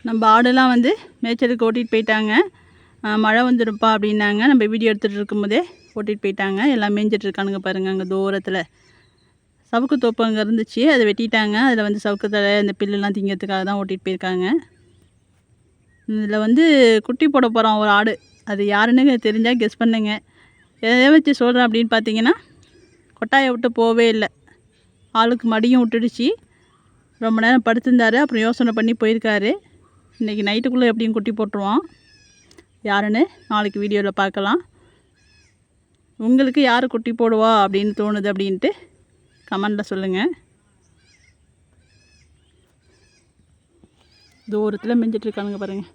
நம்ம ஆடெல்லாம் வந்து மேய்ச்சலுக்கு ஓட்டிகிட்டு போயிட்டாங்க. மழை வந்துடும்ப்பா அப்படின்னாங்க. நம்ம வீடியோ எடுத்துகிட்டு இருக்கும்போதே ஓட்டிகிட்டு போயிட்டாங்க. எல்லாம் மேய்ஞ்சிட்ருக்கானுங்க பாருங்கள். அங்கே தூரத்தில் சவுக்கு தோப்பு அங்கே இருந்துச்சு, அதை வெட்டிட்டாங்க. அதில் வந்து சவுக்கு தழை இந்த பில்லுலாம் திங்கிறதுக்காக தான் ஓட்டிகிட்டு போயிருக்காங்க. இதில் வந்து குட்டி போட போகிறோம் ஒரு ஆடு. அது யாருன்னு தெரிஞ்சால் கெஸ் பண்ணுங்க. எதை வச்சு சொல்கிறேன் அப்படின்னு பார்த்தீங்கன்னா, கொட்டாயை விட்டு போவே இல்லை. ஆளுக்கு மடியும் விட்டுடுச்சு. ரொம்ப நேரம் படுத்திருந்தார். அப்புறம் யோசனை பண்ணி போயிருக்காரு. இன்றைக்கி நைட்டுக்குள்ளே எப்படியும் குட்டி போட்டுருவோம். யாருன்னு நாளைக்கு வீடியோவில் பார்க்கலாம். உங்களுக்கு யார் குட்டி போடுவா அப்படின்னு தோணுது அப்படின்ட்டு கமெண்டில் சொல்லுங்கள். தூரத்தில் மெஞ்சிட்ருக்கானுங்க பாருங்கள்.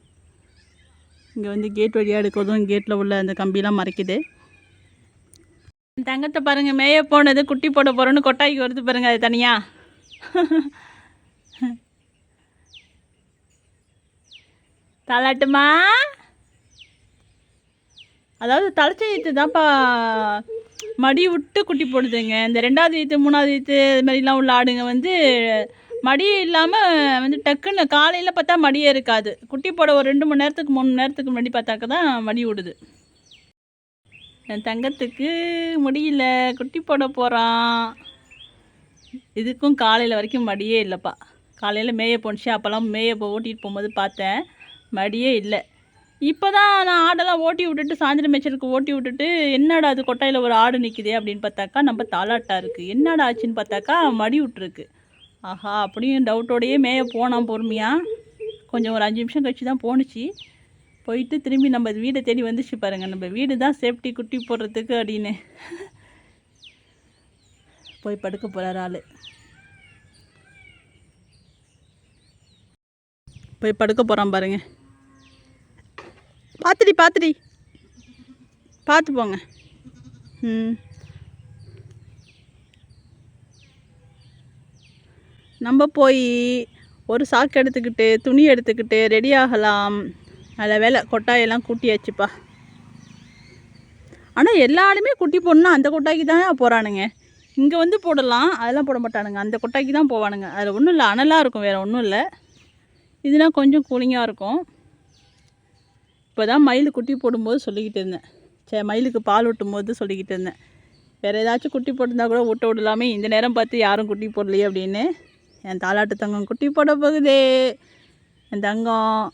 இங்கே வந்து கேட் வழியாக எடுக்கிறதும் கேட்டில் உள்ள அந்த கம்பிலாம் மறைக்குது. தங்கத்தை பாருங்கள், மேய போனது குட்டி போட போகிறோன்னு கொட்டாய்க்கு வருது பாருங்கள். அது தனியாக தாலாட்டுமா. அதாவது தலைச்சி ஈத்து தான்ப்பா மடி விட்டு குட்டி போடுதுங்க. இந்த 2வது ஈத்து 3வது ஈத்து இது மாதிரிலாம் உள்ள ஆடுங்க வந்து மடி இல்லாமல் வந்து டக்குன்னு காலையில் பார்த்தா மடியே இருக்காது. குட்டி போட ஒரு 2 மணி நேரத்துக்கு 3 மணி நேரத்துக்கு முன்னாடி பார்த்தாக்க தான் மடி விடுது. என் தங்கத்துக்கு முடியல, குட்டி போட போகிறான். இதுக்கும் காலையில் வரைக்கும் மடியே இல்லைப்பா. காலையில் மேய போணுச்சு. அப்போல்லாம் மேய ஓட்டிகிட்டு போகும்போது பார்த்தேன், மடியே இல்லை. இப்போ தான் நான் ஆடெல்லாம் ஓட்டி விட்டுட்டு சாயந்தரம் மேய்ச்சலுக்கு ஓட்டி விட்டுட்டு, என்னடா அது கொட்டாயில் ஒரு ஆடு நிற்குதே அப்படின்னு பார்த்தாக்கா நம்ம தாலாட்டா இருக்குது. என்னடா ஆச்சுன்னு பார்த்தாக்கா மடி விட்டுருக்கு. ஆஹா, அப்படியும் டவுட்டோடையே மேய போனான் பொறுமையாக. கொஞ்சம் ஒரு 5 நிமிஷம் கழிச்சு தான் போணுச்சு. போயிட்டு திரும்பி நம்ம வீடை தேடி வந்துச்சு பாருங்கள். நம்ம வீடு தான் சேஃப்டி குட்டி போடுறதுக்கு அப்படின்னு போய் படுக்க போகிறார் ஆள். போய் படுக்க போகிறான் பாருங்கள். பார்த்துடி பார்த்து போங்க. நம்ம போய் ஒரு சாக்கு எடுத்துக்கிட்டு துணி எடுத்துக்கிட்டு ரெடி ஆகலாம். அதில் வேலை கொட்டாயெல்லாம் கூட்டியாச்சுப்பா. ஆனால் எல்லா ஆளுமே குட்டி போடணுன்னா அந்த கொட்டாய்க்கு தான் போகிறானுங்க. இங்கே வந்து போடலாம், அதெல்லாம் போட மாட்டானுங்க. அந்த கொட்டாய்க்கு தான் போவானுங்க. அதில் ஒன்றும் இல்லை, அனலாக இருக்கும், வேறு ஒன்றும் இல்லை. இதுனா கொஞ்சம் கூலிங்காக இருக்கும். இப்போ தான் மயில் குட்டி போடும்போது சொல்லிக்கிட்டு இருந்தேன். மயிலுக்கு பால் ஊட்டும் போது சொல்லிக்கிட்டு இருந்தேன், வேறு ஏதாச்சும் குட்டி போட்டிருந்தா கூட ஊட்ட விடலாமே, இந்த நேரம் பார்த்து யாரும் குட்டி போடலையே அப்படின்னு. என் தாலாட்டு தங்கம் குட்டி போட போகுதே. என் தங்கம்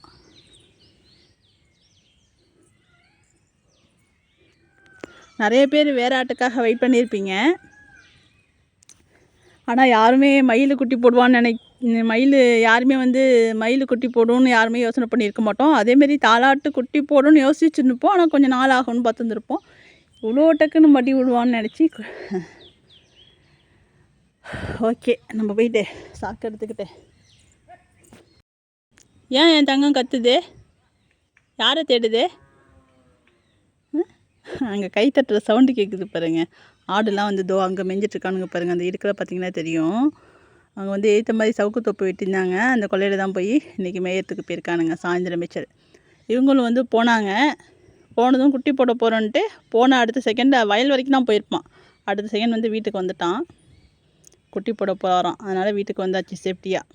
நிறைய பேர் வேறு ஆட்டுக்காக வெயிட் பண்ணியிருப்பீங்க. ஆனால் யாருமே மயில் குட்டி போடுவான்னு மயில் யாருமே வந்து மயில் குட்டி போடும்னு யாருமே யோசனை பண்ணியிருக்க மாட்டோம். அதேமாரி தாலாட்டு குட்டி போடும்னு யோசிச்சுருப்போம். ஆனால் கொஞ்சம் நாள் ஆகும்னு பார்த்துருந்துருப்போம். இவ்வளோ டக்குன்னு மடி விடுவான்னு நினச்சி. ஓகே, நம்ம போயிட்டு சாக்கு எடுத்துக்கிட்டு. ஏன் என் தங்கம் கத்துது? யாரை தேடுது? அங்கே கை தட்டுற சவுண்டு கேட்குது பாருங்கள். ஆடுலாம் வந்து அங்கே மெஞ்சிட்ருக்கானுங்க பாருங்கள். அந்த இருக்கிற பார்த்திங்கன்னா தெரியும். அங்கே வந்து ஏற்ற மாதிரி சவுக்கு தொப்பு வெட்டியிருந்தாங்க. அந்த கொள்ளையில் தான் போய் இன்றைக்கி மேயத்துக்கு போயிருக்கானுங்க சாயந்தரம் மேய்ச்சல். இவங்களும் வந்து போனாங்க. போனதும் குட்டி போட போகிறோன்ட்டு போன அடுத்த செகண்ட் வயல் வரைக்கும் தான் போயிருப்பான். அடுத்த செகண்ட் வந்து வீட்டுக்கு வந்துட்டான். குட்டி போட போகிறான், அதனால் வீட்டுக்கு வந்தாச்சு சேஃப்டியாக.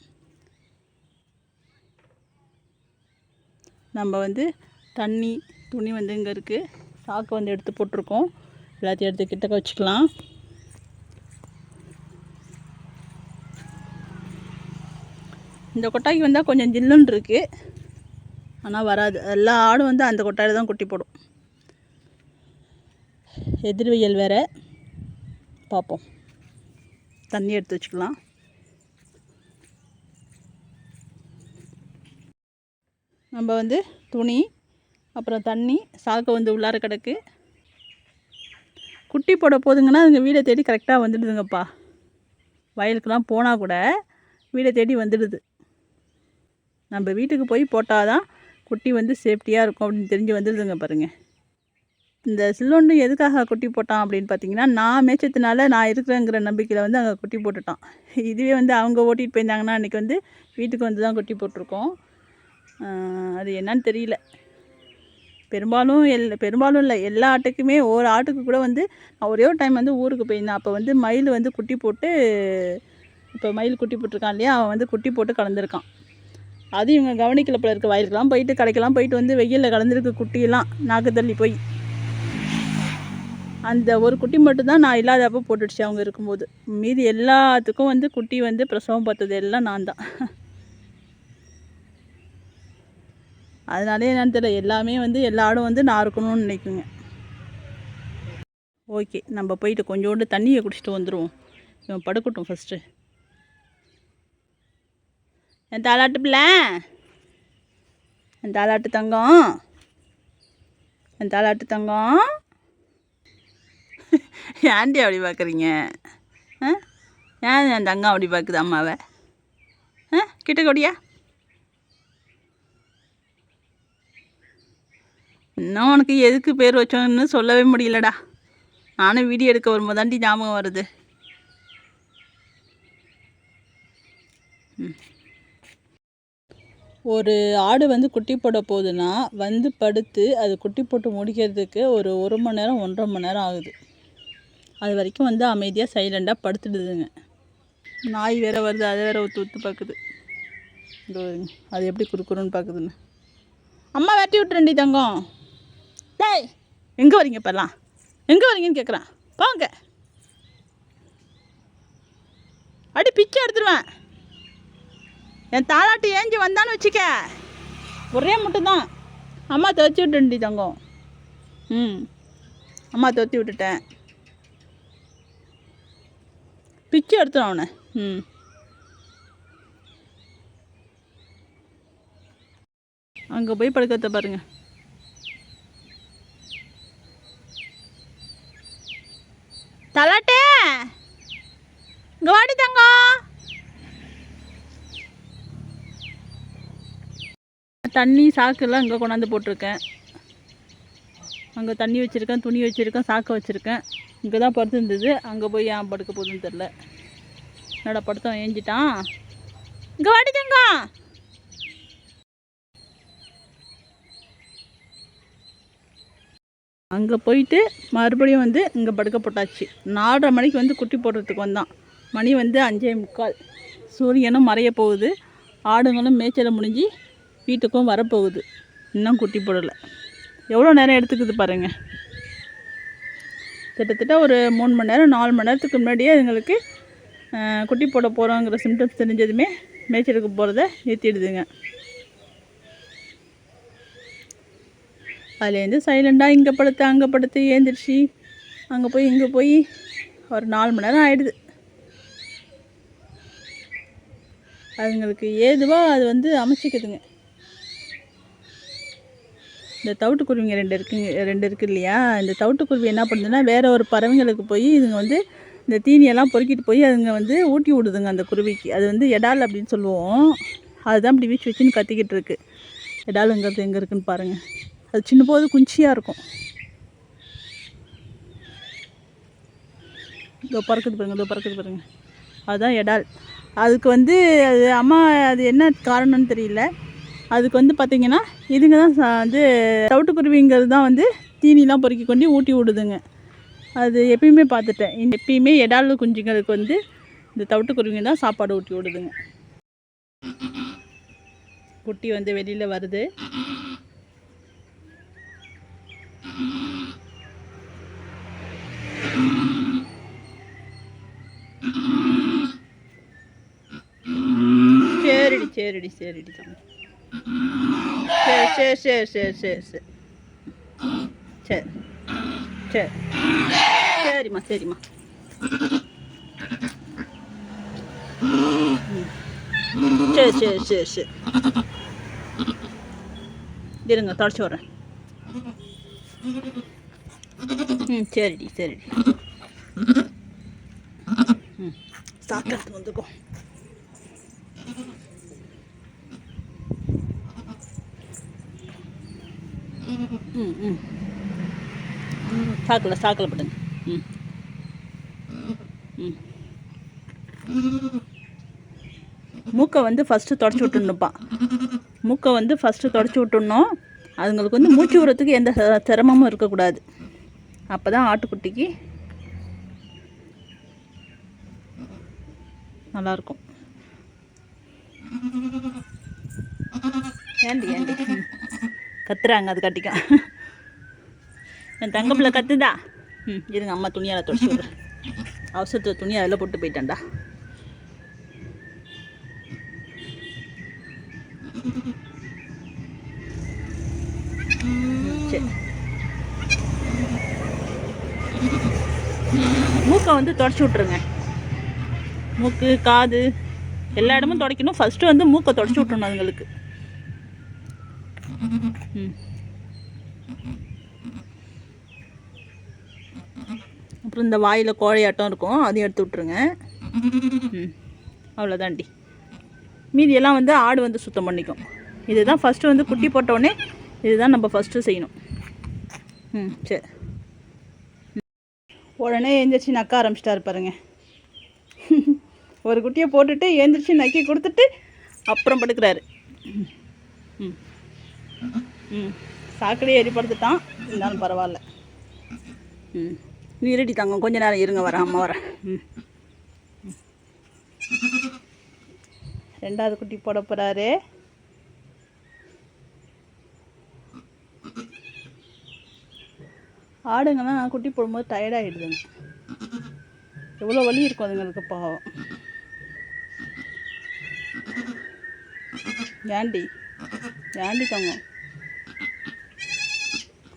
நம்ம வந்து தண்ணி துணி வந்து இங்கே இருக்குது. சாக்கு வந்து எடுத்து போட்டிருக்கோம். எல்லாத்தையும் எடுத்து கிட்டக்க வச்சுக்கலாம். இந்த கொட்டாய்க்கு வந்தால் கொஞ்சம் ஜில்லுன்னு இருக்குது, ஆனால் வராது. எல்லா ஆடும் வந்து அந்த கொட்டாயில் தான் குட்டி போடும். எதிர்வெயில் வேறு. பார்ப்போம். தண்ணி எடுத்து வச்சுக்கலாம். நம்ம வந்து துணி அப்புறம் தண்ணி சாக்கை வந்து உள்ளார கிடக்கு. குட்டி போட போதுங்கன்னா அதுங்க வீடை தேடி கரெக்டாக வந்துடுதுங்கப்பா. வயலுக்கெலாம் போனால் கூட வீடை தேடி வந்துடுது. நம்ம வீட்டுக்கு போய் போட்டால் தான் குட்டி வந்து சேஃப்டியாக இருக்கும் அப்படின்னு தெரிஞ்சு வந்துடுதுங்க பாருங்கள். இந்த சில்லொண்டு எதுக்காக குட்டி போட்டான் அப்படின்னு பார்த்தீங்கன்னா, நான் மேய்ச்சத்தினால நான் இருக்கிறேங்கிற நம்பிக்கையில் வந்து அங்கே குட்டி போட்டுட்டான். இதுவே வந்து அவங்க ஓட்டிகிட்டு போயிருந்தாங்கன்னா அன்றைக்கி வந்து வீட்டுக்கு வந்து தான் குட்டி போட்டிருக்கோம். அது என்னன்னு தெரியல. பெரும்பாலும் இல்லை, எல்லா ஆட்டுக்குமே ஒரு ஆட்டுக்கு கூட வந்து நான் ஒரே ஒரு டைம் வந்து ஊருக்கு போயிருந்தேன். அப்போ வந்து மயில் வந்து குட்டி போட்டு, இப்போ மயில் குட்டி போட்டிருக்கான் இல்லையா, அவன் வந்து குட்டி போட்டு கலந்துருக்கான். அது இவங்க கவனிக்கல போல இருக்க. வயலுக்கெல்லாம் போயிட்டு கடைக்கெல்லாம் போயிட்டு வந்து வெயிலில் கலந்துருக்கு குட்டியெல்லாம் நாக்கு தள்ளி போய். அந்த ஒரு குட்டி மட்டும்தான் நான் இல்லாதப்போ போட்டுடுச்சு அவங்க இருக்கும்போது. மீதி எல்லாத்துக்கும் வந்து குட்டி வந்து பிரசவம் பார்த்தது எல்லாம் நான் தான். அதனாலே என்னன்னு தெரியல, எல்லாமே வந்து எல்லா ஆடும் வந்து நான் இருக்கணும்னு நினைக்குங்க. ஓகே, நம்ம போயிட்டு கொஞ்சோண்டு தண்ணியை குடிச்சிட்டு வந்துடுவோம். இவன் படுக்கட்டும் ஃபஸ்ட்டு. என் தாலாட்டு பிள்ளை, என் தாலாட்டு தங்கம், என் தாலாட்டு தங்கம். ஏன்டி அப்படி பார்க்குறீங்க? ஏன் என் தங்கம் அப்படி பார்க்குது அம்மாவை? கிட்ட கொடியா? இன்னும் உனக்கு எதுக்கு பேர் வச்சோன்னு சொல்லவே முடியலடா. நானும் வீடியோ எடுக்க வரும்போது தாண்டி ஞாபகம் வருது. ஒரு ஆடு வந்து குட்டி போட போகுதுன்னா வந்து படுத்து அது குட்டி போட்டு முடிக்கிறதுக்கு ஒரு மணி நேரம் 1.5 மணி நேரம் ஆகுது. அது வரைக்கும் வந்து அமைதியாக சைலண்டாக படுத்துடுதுங்க. நாய் வேறு வருது, அதை வேறு ஒத்து பார்க்குது. அது எப்படி குறுக்குறுன்னு பார்க்குதுன்னு. அம்மா வெட்டி விட்டுறேன்டி தங்கம். டேய், எங்கே வரீங்க இப்போல்லாம்? எங்கே வரீங்கன்னு கேட்குறான். போங்க, அடி பிச்சை எடுத்துருவேன். என் தாலாட்டு ஏஞ்சி வந்தான்னு வச்சுக்க, ஒரே மட்டும்தான். அம்மா துவச்சி விட்டுண்டி தங்கம். அம்மா துவத்தி விட்டுட்டேன். பிச்சை எடுத்துடும் அவனை. அங்கே போய் படுக்கிறத பாருங்க. தலாட்டே, இங்கே வாடி தங்கம். தண்ணி சாக்கெல்லாம் இங்கே கொண்டாந்து போட்டிருக்கேன். அங்கே தண்ணி வச்சுருக்கேன், துணி வச்சுருக்கேன், சாக்கு வச்சுருக்கேன். இங்கே தான் படுத்து இருந்தது. அங்கே போய் ஏன் படுக்க போகுதுன்னு தெரில. என்னடா படுத்தவன் ஏஞ்சிட்டான். இங்கே வாடி தங்கம். அங்கே போயிட்டு மறுபடியும் வந்து இங்கே படுக்க போட்டாச்சு. 4:30 மணிக்கு வந்து குட்டி போடுறதுக்கு வந்தான். மணி வந்து 5:45. சூரியனும் மறைய போகுது. ஆடுங்களும் மேய்ச்சலை முடிஞ்சு வீட்டுக்கும் வரப்போகுது. இன்னும் குட்டி போடலை. எவ்வளோ நேரம் எடுத்துக்குது பாருங்கள். கிட்டத்தட்ட ஒரு 3 மணி நேரம் 4 மணி நேரத்துக்கு முன்னாடியே அதுங்களுக்கு குட்டி போட போகிறோங்கிற சிம்டம்ஸ் தெரிஞ்சதுமே மேய்ச்சலுக்கு போகிறத நிறுத்திடுதுங்க. அதுலேருந்து சைலண்டாக இங்கே படுத்து அங்கே படுத்து ஏந்திரிச்சு அங்கே போய் இங்கே போய் ஒரு 4 மணி நேரம் ஆகிடுது. அதுங்களுக்கு ஏதுவாக அது வந்து அமைச்சிக்குதுங்க. இந்த தவிட்டுக்குருவிங்க 2 இருக்குது இல்லையா? இந்த தவிட்டுக்குருவி என்ன பண்ணுதுன்னா வேறு ஒரு பறவைங்களுக்கு போய் இதுங்க வந்து இந்த தீனியெல்லாம் பொறுக்கிட்டு போய் அதுங்க வந்து ஊட்டி விடுதுங்க அந்த குருவிக்கு. அது வந்து எடால் அப்படின்னு சொல்லுவோம். அதுதான் இப்படி வீச்சு வச்சுன்னு கத்திக்கிட்டு இருக்கு. எடாலுங்கிறது எங்கே இருக்குதுன்னு பாருங்கள். அது சின்ன போது குஞ்சியாக இருக்கும். இதோ பறக்குது பாருங்க. அதுதான் எடால். அதுக்கு வந்து அது அம்மா அது என்ன காரணம்னு தெரியல. அதுக்கு வந்து பார்த்திங்கன்னா இதுங்க தான் வந்து தவிட்டுக்குருவிங்கிறது தான் வந்து தீனிலாம் பொறுக்கி கொண்டு ஊட்டி விடுதுங்க. அது எப்பயுமே பார்த்துட்டேன். எப்பயுமே எடால் குஞ்சுங்களுக்கு வந்து இந்த தவிட்டுக்குருவிங்க தான் சாப்பாடு ஊட்டி விடுதுங்க. குட்டி வந்து வெளியில் வருது. சரிடி சரி. சரிம்மா சரி இருங்க, தொடச்சி விட்றேன். சரிடி சாப்பிட்டு வந்துக்கோ. சாக்கில் படுங்க. மூக்கை வந்து ஃபஸ்ட்டு தொடச்சி விட்டுணுப்பான். மூக்கை வந்து ஃபஸ்ட்டு தொடச்சி விட்டுடணும். அதுங்களுக்கு வந்து மூச்சு விடுறதுக்கு எந்த சிரமமும் இருக்கக்கூடாது. அப்போ தான் ஆட்டுக்குட்டிக்கு நல்லாயிருக்கும். ஏண்டி ஏண்டி கத்துறாங்க அது கட்டிக்கும். என் தங்க பிள்ளை கத்துதா. இருங்க அம்மா துணியால் துடைச்சி விட்றேன். அவசரத்தில் துணி அதில் போட்டு போயிட்டான்டா. சரி, மூக்கை வந்து தொடச்சி விட்ருங்க. மூக்கு காது எல்லா இடமும் துடைக்கணும். ஃபஸ்ட்டு வந்து மூக்கை தொடச்சி விட்றணும் அதுங்களுக்கு. அப்புறம் இந்த வாயில் கோழையாட்டம் இருக்கும், அதையும் எடுத்து விட்ருங்க. அவ்வளோதான்டி. மீதியெல்லாம் வந்து ஆடு வந்து சுத்தம் பண்ணிக்கும். இதுதான் ஃபஸ்ட்டு வந்து குட்டி போட்டோடனே இதுதான் நம்ம ஃபஸ்ட்டு செய்யணும். சரி. உடனே எழுந்திரிச்சி நக்க ஆரம்பிச்சிட்டாரு பாருங்க. ஒரு குட்டியை போட்டுட்டு எழுந்திரிச்சி நக்கி கொடுத்துட்டு அப்புறம் படுக்கிறாரு. சாக்கடையே எரிப்படுத்துட்டான், இருந்தாலும் பரவாயில்ல. நீ ரெடி தாங்க, கொஞ்ச நேரம் இருங்க, வரேன், அம்மா வரேன். ரெண்டாவது குட்டி போட போகிறாரு. ஆடுங்கள்லாம் குட்டி போடும்போது டயர்டாகிடுதுங்க. எவ்வளோ வலி இருக்கும் அதுங்களுக்கு, பாவம். ஏண்டி ஏண்டி தங்க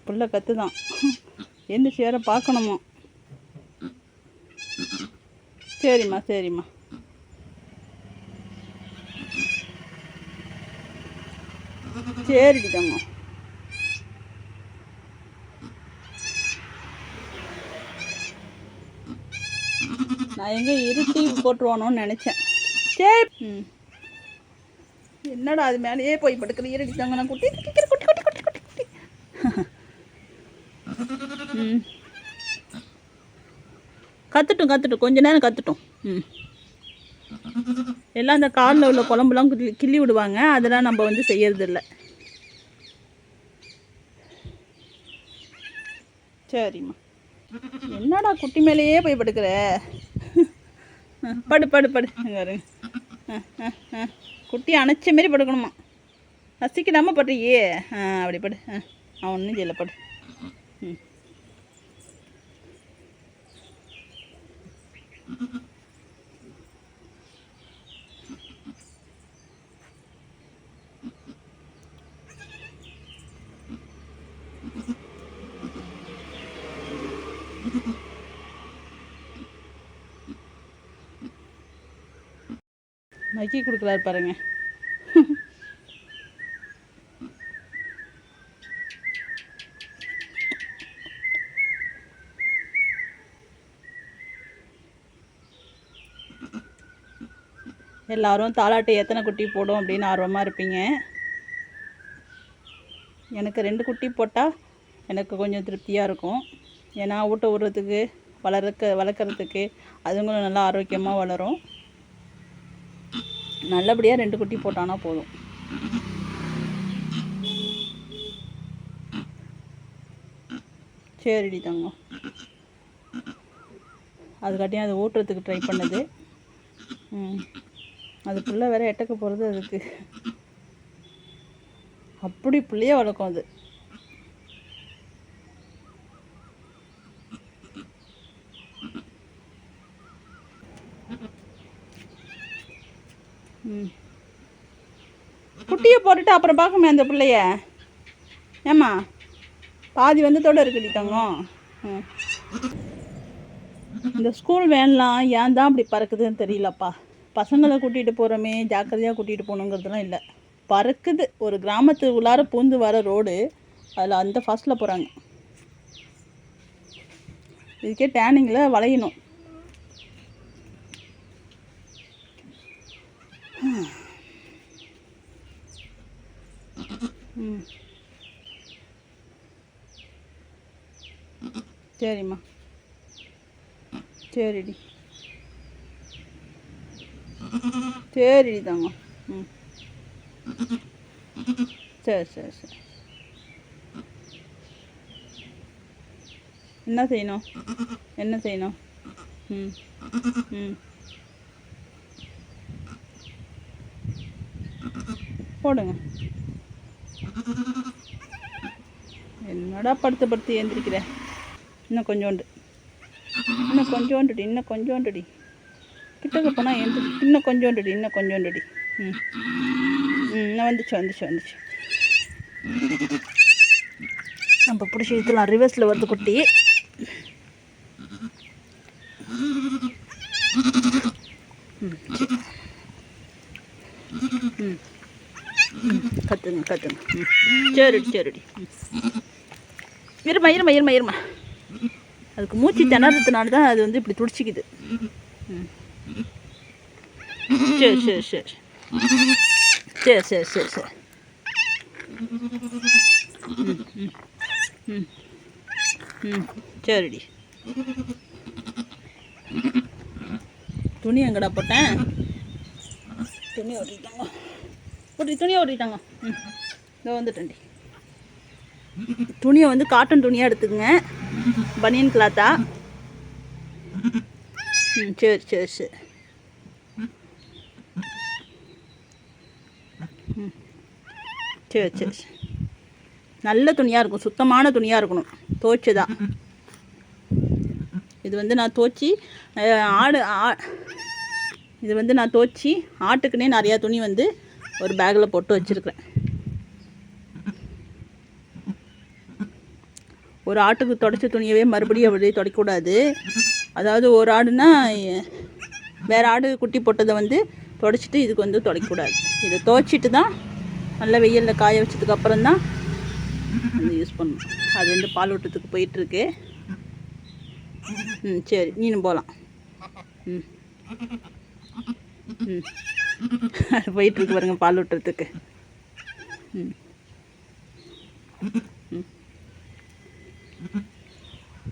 புள்ள கற்று தான் எந்திரிச்சு வேற பார்க்கணுமா? சரிம்மா சரிம்மா. சரிடி தங்க. நான் எங்கே இருட்டி போட்டுருவானோன்னு நினச்சேன். சரி. என்னடா அது மேலேயே போய் படுக்கிற இருட்டி தாங்க. நான் குட்டி குட்டி குட்டி குட்டி குட்டி குட்டி குட்டி. கற்றுட்டும் கற்றுட்டும், கொஞ்ச நேரம் கற்றுட்டும். எல்லாம் அந்த காலில் உள்ள குழம்புலாம் கிள்ளி விடுவாங்க, அதெல்லாம் நம்ம வந்து செய்யறதில்ல. சரிம்மா. என்னடா குட்டி மேலேயே போய் படுக்கிற? படு படு படு. குட்டி அணைச்ச மாரி படுக்கணுமா? நசிக்கிடாமல் படுறியே. அப்படி படு. அவன் ஒன்றும் செய்யலை, படு. நக்கி கொடுக்கலாரு பாருங்க. எல்லாரும் தாலாட்டு எத்தனை குட்டி போடும் அப்படின்னு ஆர்வமாக இருப்பீங்க. எனக்கு 2 குட்டி போட்டால் எனக்கு கொஞ்சம் திருப்தியாக இருக்கும். ஏன்னா ஊட்ட விடுறதுக்கு வளர்க்குறதுக்கு அதுங்களும் நல்லா ஆரோக்கியமாக வளரும். நல்லபடியாக 2 குட்டி போட்டானா போதும். சரிடி தங்கம். அதுக்காட்டியும் அது ஊட்டுறதுக்கு ட்ரை பண்ணுது. அது பிள்ளை வேற எட்டக்க போகிறது அதுக்கு. அப்படி பிள்ளைய வளர்க்கும் அது. குட்டியை போட்டுட்டு அப்புறம் பார்க்கமே அந்த பிள்ளைய. ஏம்மா பாதி வந்ததோடு இருக்குடி தங்கம். இந்த ஸ்கூல் வேன்லாம் ஏன் தான் அப்படி பறக்குதுன்னு தெரியலப்பா. பசங்களை கூட்டிகிட்டு போகிறோமே, ஜாக்கிரதையாக கூட்டிகிட்டு போகணுங்கிறதுலாம் இல்லை. பறக்குது. ஒரு கிராமத்து உள்ளார பூந்து வர ரோடு, அதில் அந்த ஃபாஸ்ட்டில் போகிறாங்க. இதுக்கே டேனிங்கில் வளையணும். சரிம்மா. சரிடி சரிடி தாங்க. சரி சரி சரி. என்ன செய்யணும் என்ன செய்யணும்? போடுங்க. என்னடா படுத்து ஏந்திரிக்கிற? இன்னும் கொஞ்சோண்டுடி. கிட்டக்க போனால் ஏந்திரி. இன்னும் கொஞ்சோண்டுடி. ம் இன்னும் வந்துச்சு. நம்ம பிடிச்சி இழுத்துலாம். ரிவர்ஸில் வருது குட்டி. கத்துங்க. சரிடி. இருமா. அதுக்கு மூச்சு திணறதுனால தான் அது வந்து இப்படி துடிச்சிக்குது. சரி. சரிடி. துணி எங்கடா போட்டேன்? துணி ஓட்டிட்டாங்க. இதோ வந்துட்டேன்டி. துணியை வந்து காட்டன் துணியாக எடுத்துக்கங்க, பனியன் கிளாத்தா. சரி. சரி. நல்ல துணியாக இருக்கும், சுத்தமான துணியாக இருக்கணும், துவைச்சதா. இது வந்து நான் துவைச்சி ஆட்டுக்குன்னே நிறையா துணி வந்து ஒரு பேக்கில் போட்டு வச்சுருக்கிறேன். ஒரு ஆட்டுக்கு துடைச்ச துணியவே மறுபடியும் அப்படியே துடைக்கக்கூடாது. அதாவது ஒரு ஆடுனா வேறு ஆடு குட்டி போட்டதை வந்து துடைச்சிட்டு இதுக்கு வந்து துடைக்கக்கூடாது. இதை துவைச்சிட்டு தான் நல்லா வெயிலில் காய வச்சதுக்கப்புறம் தான் வந்து யூஸ் பண்ணணும். அது வந்து பால் ஊட்டத்துக்கு போயிட்டுருக்கு. சரி, நீனும் போகலாம். அது போயிட்டுருக்கு பாருங்க பால் ஊட்டுறதுக்கு.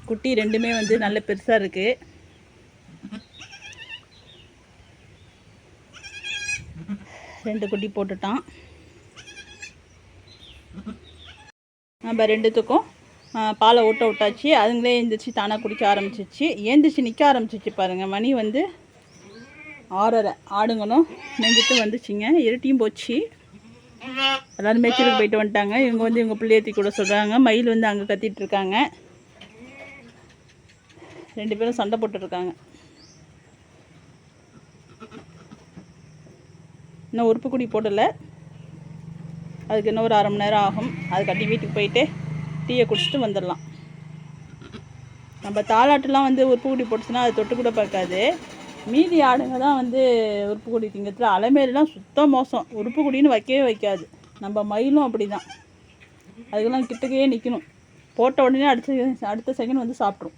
குட்டி ரெண்டுமே வந்து நல்ல பெருசாக இருக்குது. ரெண்டு குட்டி போட்டுட்டான். நம்ம ரெண்டுத்துக்கும் பாலை விட்டாச்சு. அதுங்களே எழுந்திரிச்சு தானாக குடிக்க ஆரம்பிச்சிச்சு. நிற்க ஆரம்பிச்சிச்சு பாருங்கள். மணி வந்து 6:30. ஆடுங்களும் நெஞ்சிட்டு வந்துச்சுங்க. இருட்டியும் போச்சு. எல்லோரும் மேய்ச்சலுக்கு போயிட்டு வந்துட்டாங்க. இவங்க வந்து இவங்க பிள்ளையத்தி கூட சொல்கிறாங்க. மயில் வந்து அங்கே கத்திட்டு இருக்காங்க. 2 பேரும் சண்டை போட்டுருக்காங்க. இன்னும் உறுப்பு குடி போடலை. அதுக்கு இன்னும் ஒரு 1/2 மணி நேரம் ஆகும். அது கட்டி வீட்டுக்கு போயிட்டு டீயை குடிச்சிட்டு வந்துடலாம். நம்ம தாலாட்டெலாம் வந்து உறுப்பு குடி போட்டுச்சுன்னா அது தொட்டு கூட பார்க்காது. மீதி ஆடுங்க தான் வந்து உறுப்பு குடி திங்கிறதுல. அலைமேலாம் சுத்தம் மோசம். உறுப்பு குடின்னு வைக்கவே வைக்காது. நம்ம மயிலும் அப்படி தான். அதுக்கெல்லாம் கிட்டக்கையே நிற்கணும். போட்ட உடனே அடுத்த செகண்ட் வந்து சாப்பிட்ரும்.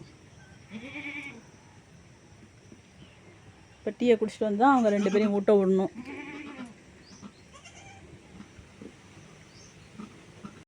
இப்போ டீயை குடிச்சிட்டு வந்து தான் அவங்க 2 பேரையும் ஊட்ட விடணும்.